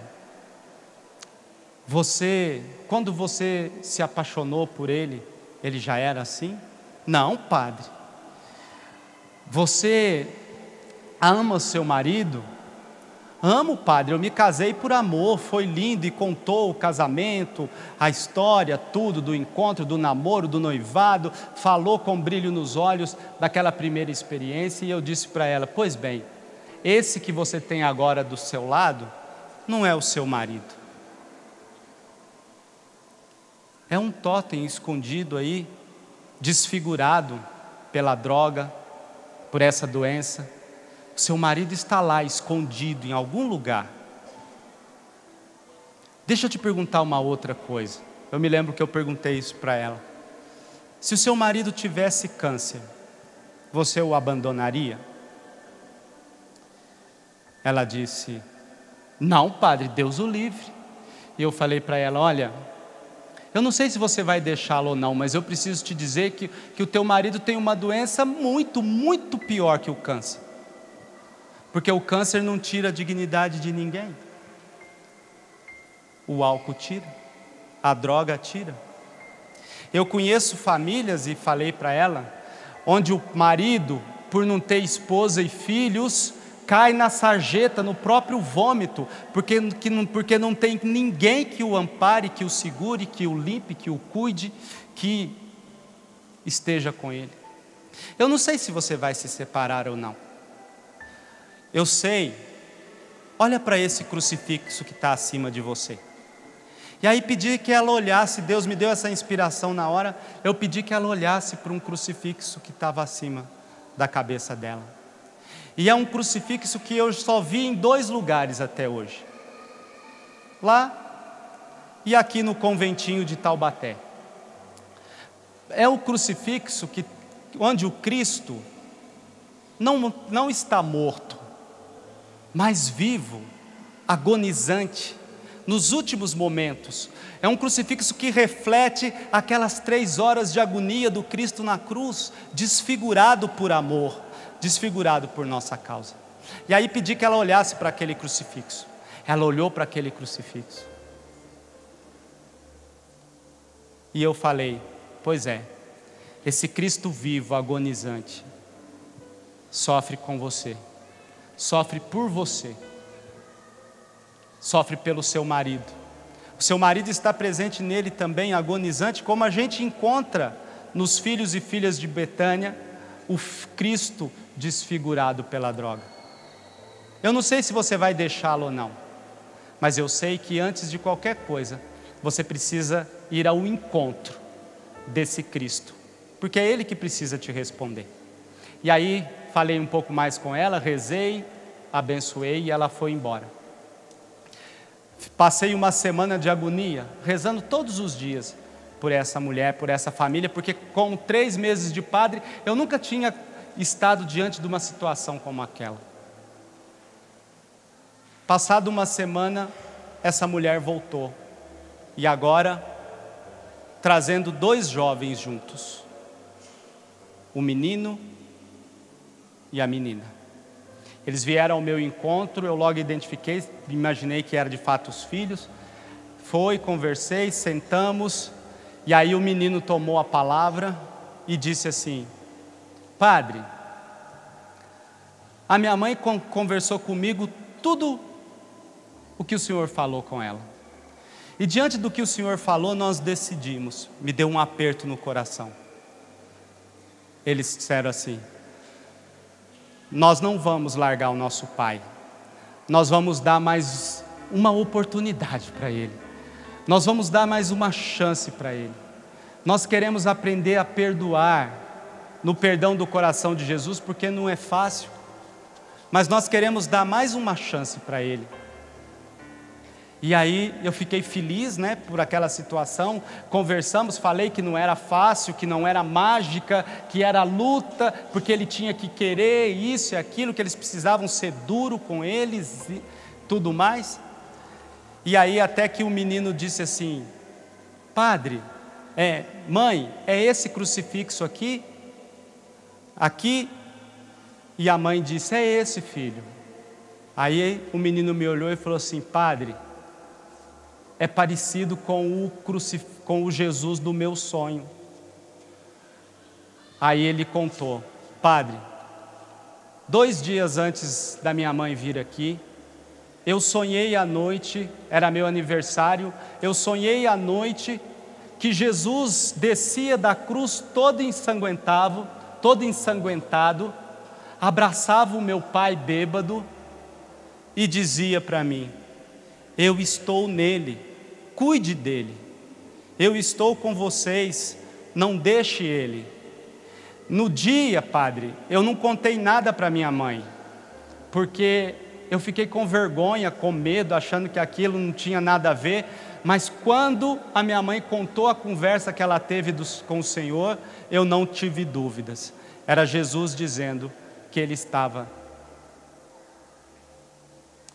quando você se apaixonou por ele, ele já era assim? Não, padre. Você ama o seu marido? Amo, padre, eu me casei por amor, foi lindo, e contou o casamento, a história, tudo do encontro, do namoro, do noivado, falou com brilho nos olhos daquela primeira experiência, e eu disse para ela: pois bem, esse que você tem agora do seu lado, não é o seu marido. É um totem escondido aí, desfigurado pela droga, por essa doença. O seu marido está lá, escondido em algum lugar. Deixa eu te perguntar uma outra coisa. Eu me lembro que eu perguntei isso para ela. Se o seu marido tivesse câncer, você o abandonaria? Ela disse: não, padre, Deus o livre. E eu falei para ela: olha, eu não sei se você vai deixá-lo ou não, mas eu preciso te dizer que o teu marido tem uma doença muito, muito pior que o câncer. Porque o câncer não tira a dignidade de ninguém. O álcool tira, a droga tira. Eu conheço famílias, e falei para ela, onde o marido, por não ter esposa e filhos, cai na sarjeta, no próprio vômito, porque não tem ninguém que o ampare, que o segure, que o limpe, que o cuide, que esteja com ele. Eu não sei se você vai se separar ou não. Eu sei, olha para esse crucifixo que está acima de você. E aí pedi que ela olhasse, Deus me deu essa inspiração na hora, eu pedi que ela olhasse para um crucifixo que estava acima da cabeça dela. E é um crucifixo que eu só vi em 2 lugares até hoje. Lá e aqui no conventinho de Taubaté. É o crucifixo onde o Cristo não está morto, mas vivo, agonizante, nos últimos momentos. É um crucifixo que reflete aquelas 3 horas de agonia do Cristo na cruz, desfigurado por amor, desfigurado por nossa causa. E aí pedi que ela olhasse para aquele crucifixo. Ela olhou para aquele crucifixo. E eu falei: pois é, esse Cristo vivo, agonizante, sofre com você, sofre por você, sofre pelo seu marido. O seu marido está presente nele também, agonizante, como a gente encontra nos filhos e filhas de Betânia, o Cristo desfigurado pela droga. Eu não sei se você vai deixá-lo ou não, mas eu sei que antes de qualquer coisa, você precisa ir ao encontro desse Cristo, porque é Ele que precisa te responder. E aí, falei um pouco mais com ela, rezei, abençoei e ela foi embora. Passei uma semana de agonia, rezando todos os dias por essa mulher, por essa família, porque com 3 meses de padre, eu nunca tinha estado diante de uma situação como aquela. Passada uma semana, essa mulher voltou, e agora, trazendo 2 jovens juntos, o menino e a menina. Eles vieram ao meu encontro, eu logo identifiquei, imaginei que era de fato os filhos. Conversei, sentamos, e aí o menino tomou a palavra e disse assim: padre, a minha mãe conversou comigo tudo o que o senhor falou com ela. E diante do que o senhor falou, nós decidimos. Me deu um aperto no coração. Eles disseram assim: nós não vamos largar o nosso pai, nós vamos dar mais uma oportunidade para ele, nós vamos dar mais uma chance para ele. Nós queremos aprender a perdoar, no perdão do coração de Jesus, porque não é fácil, mas nós queremos dar mais uma chance para ele. E aí eu fiquei feliz, por aquela situação. Conversamos, falei que não era fácil, que não era mágica, que era luta, porque ele tinha que querer isso e aquilo, que eles precisavam ser duro com eles e tudo mais. E aí até que o menino disse assim: padre, mãe, é esse crucifixo aqui? Aqui? E a mãe disse: é esse, filho. Aí o menino me olhou e falou assim: padre, é parecido com o Jesus do meu sonho. Aí ele contou: padre, 2 dias antes da minha mãe vir aqui, eu sonhei à noite, era meu aniversário, eu sonhei à noite que Jesus descia da cruz todo ensanguentado, abraçava o meu pai bêbado e dizia para mim: eu estou nele, cuide dele, eu estou com vocês, não deixe ele. No dia, padre, eu não contei nada para minha mãe, porque eu fiquei com vergonha, com medo, achando que aquilo não tinha nada a ver. Mas quando a minha mãe contou a conversa que ela teve com o Senhor, eu não tive dúvidas. Era Jesus dizendo que Ele estava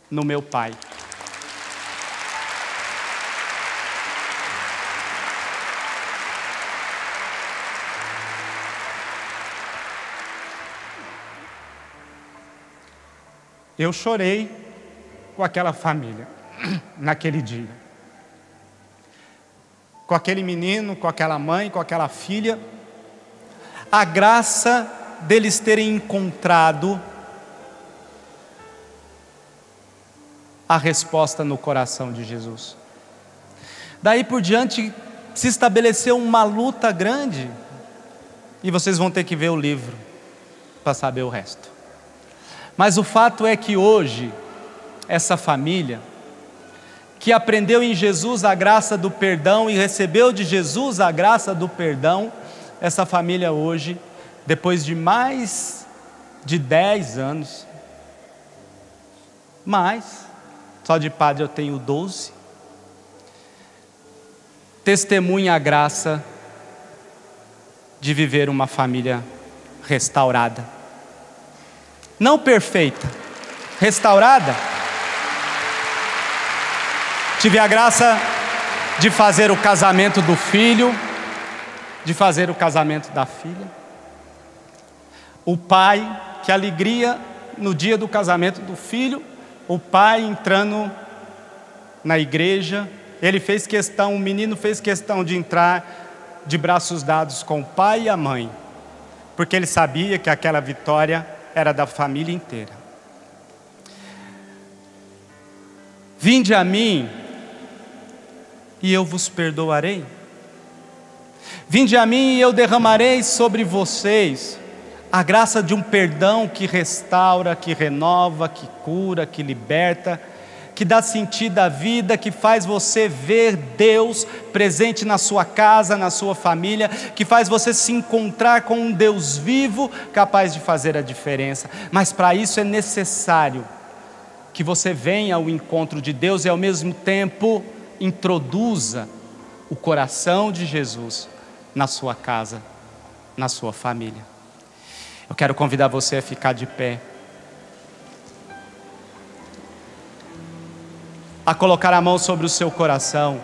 no meu Pai. Eu chorei com aquela família, naquele dia. Com aquele menino, com aquela mãe, com aquela filha. A graça deles terem encontrado a resposta no coração de Jesus. Daí por diante se estabeleceu uma luta grande, e vocês vão ter que ver o livro para saber o resto. Mas o fato é que hoje, essa família, que aprendeu em Jesus a graça do perdão e recebeu de Jesus a graça do perdão, essa família hoje, depois de mais de 10 anos, só de padre eu tenho 12, testemunha a graça de viver uma família restaurada. Não perfeita, restaurada. Tive a graça de fazer o casamento do filho, de fazer o casamento da filha. O pai, que alegria no dia do casamento do filho, o pai entrando na igreja, ele fez questão, o menino fez questão de entrar de braços dados com o pai e a mãe, porque ele sabia que aquela vitória era da família inteira. Vinde a mim e eu vos perdoarei. Vinde a mim e eu derramarei sobre vocês a graça de um perdão que restaura, que renova, que cura, que liberta, que dá sentido à vida, que faz você ver Deus presente na sua casa, na sua família, que faz você se encontrar com um Deus vivo, capaz de fazer a diferença. Mas para isso é necessário que você venha ao encontro de Deus e ao mesmo tempo introduza o coração de Jesus na sua casa, na sua família. Eu quero convidar você a ficar de pé, a colocar a mão sobre o seu coração,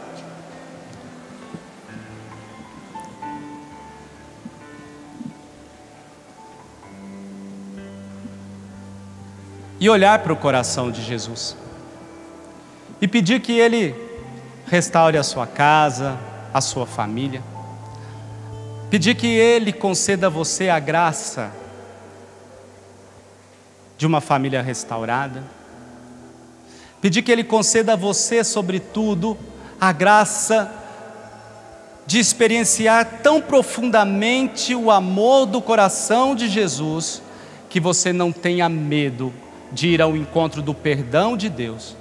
e olhar para o coração de Jesus e pedir que Ele restaure a sua casa, a sua família. Pedir que Ele conceda a você a graça de uma família restaurada. Pedir que Ele conceda a você, sobretudo, a graça de experienciar tão profundamente o amor do coração de Jesus, que você não tenha medo de ir ao encontro do perdão de Deus,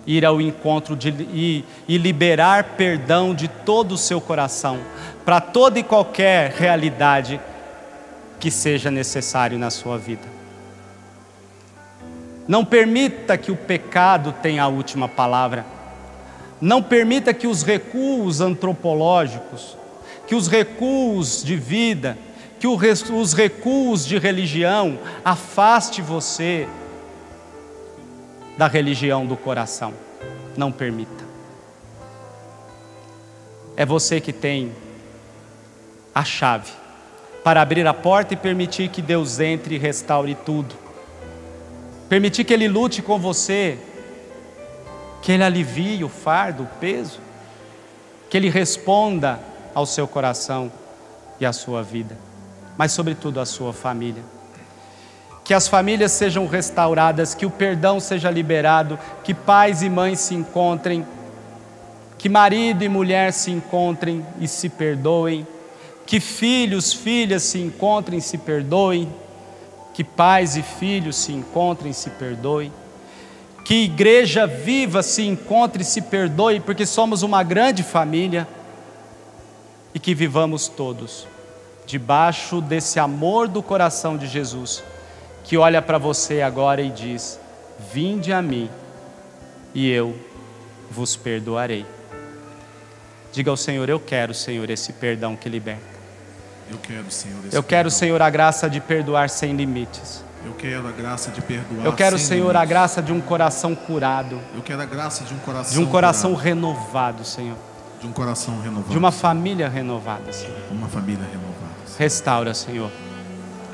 ir ao encontro e liberar perdão de todo o seu coração, para toda e qualquer realidade que seja necessário na sua vida. Não permita que o pecado tenha a última palavra. Não permita que os recuos antropológicos, que os recuos de vida, que os recuos de religião afaste você da religião do coração. Não permita. É você que tem a chave para abrir a porta e permitir que Deus entre e restaure tudo. Permitir que Ele lute com você, que Ele alivie o fardo, o peso, que Ele responda ao seu coração e à sua vida, mas sobretudo à sua família. Que as famílias sejam restauradas, que o perdão seja liberado, que pais e mães se encontrem, que marido e mulher se encontrem e se perdoem, que filhos, filhas se encontrem e se perdoem, que pais e filhos se encontrem e se perdoem, que igreja viva se encontre e se perdoe, porque somos uma grande família, e que vivamos todos debaixo desse amor do coração de Jesus, que olha para você agora e diz: vinde a mim e eu vos perdoarei. Diga ao Senhor: eu quero, Senhor, esse perdão que liberta. Eu quero, Senhor, eu quero, Senhor, a graça de perdoar sem limites. Eu quero a graça de perdoar. Eu quero, sem Senhor, limites. a graça de um coração curado. Eu quero a graça de um coração curado. Renovado, Senhor. De um coração renovado. De uma família renovada, Senhor. Uma família renovada. Senhor. Restaura, Senhor,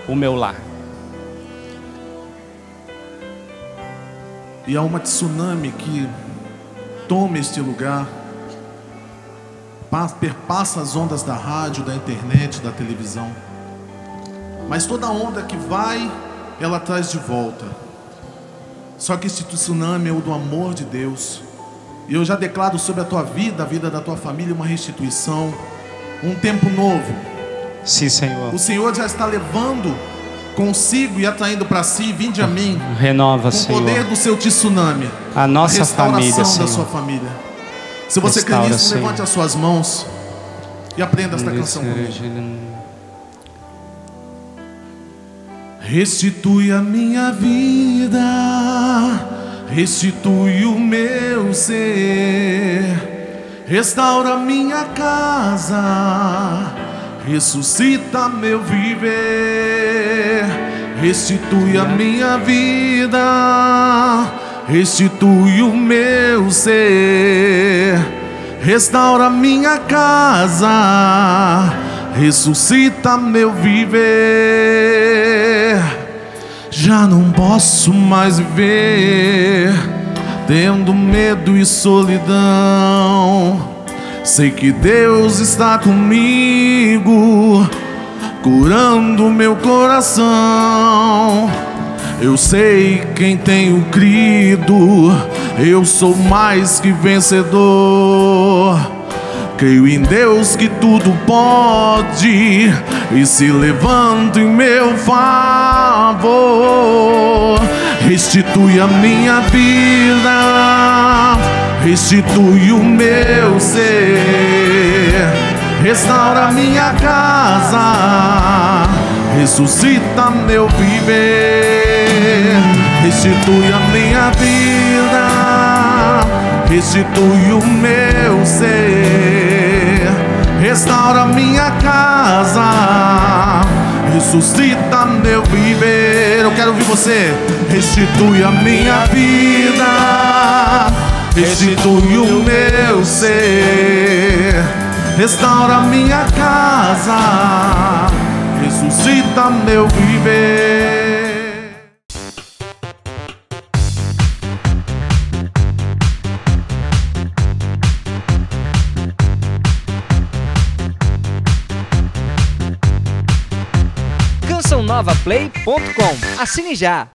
o meu lar. E há uma tsunami que toma este lugar, perpassa as ondas da rádio, da internet, da televisão. Mas toda onda que vai, ela traz de volta. Só que este tsunami é o do amor de Deus. E eu já declaro sobre a tua vida, a vida da tua família, uma restituição, um tempo novo. Sim, Senhor. O Senhor já está levando consigo e atraindo para si. Vinde a mim. Renova, com Senhor, o poder do seu tsunami, a nossa família, da Senhor. sua família. Se você crê nisso, levante as suas mãos e aprenda esta canção comigo. Restitui a minha vida, restitui o meu ser, restaura minha casa, ressuscita meu viver. Restitui a minha vida, restitui o meu ser, restaura minha casa, ressuscita meu viver. Já não posso mais viver tendo medo e solidão. Sei que Deus está comigo, curando meu coração. Eu sei quem tenho crido, eu sou mais que vencedor. Creio em Deus que tudo pode e se levanta em meu favor. Restitui a minha vida, restitui o meu ser, restaura minha casa, ressuscita meu viver. Restitui a minha vida, restitui o meu ser, restaura minha casa, ressuscita meu viver. Eu quero ouvir você. Restitui a minha vida, restitui o meu ser, restaura minha casa, ressuscita meu viver. CançãoNovaPlay.com. Assine já!